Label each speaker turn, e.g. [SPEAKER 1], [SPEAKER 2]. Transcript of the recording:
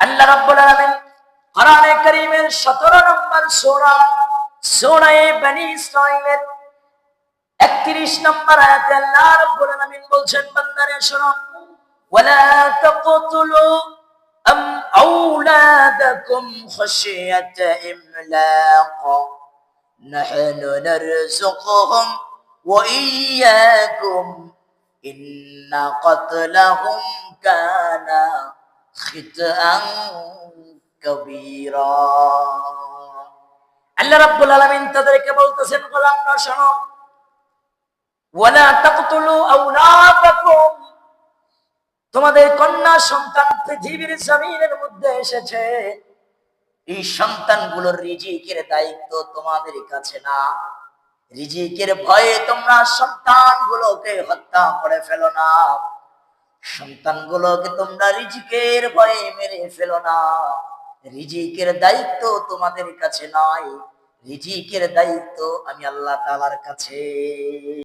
[SPEAKER 1] আল্লাহ রাব্বুল আলামিন কোরআনে কারীমের 17 নম্বর সূরা সূরা বনী ইসরাঈলের 31 নম্বর আয়াতে আল্লাহ রাব্বুল আলামিন বলছেন, বান্দারে শোনো, ওয়ালা তাকতুলু আওলাদাকুম খাশিয়াতা ইমলাক নাহনু নারযুকুহুম ওয়া ইয়্যাকুম ইন্না ক্বাতলাহুম কানা খিতআন কবীরা। আল্লাহ রাব্বুল আলামিন তাদেরকে বলতেছেন, গোলামরা শোনো, ওয়ালা তাকতুলু আওলাদাকুম, তোমাদের কন্যা সন্তান পৃথিবীর জমিনের মধ্যে এসেছে, এই সন্তানগুলোর রিজিকের দায়িত্ব তোমাদের কাছে না। রিজিকের ভয়ে তোমরা সন্তানগুলোকে হত্যা করে ফেলো না, সন্তানগুলোকে তোমরা রিজিকের ভয়ে মেরে ফেলো না। রিজিকের দায়িত্ব তোমাদের কাছে নয়, রিজিকের দায়িত্ব আমি আল্লাহ তাআলার কাছে।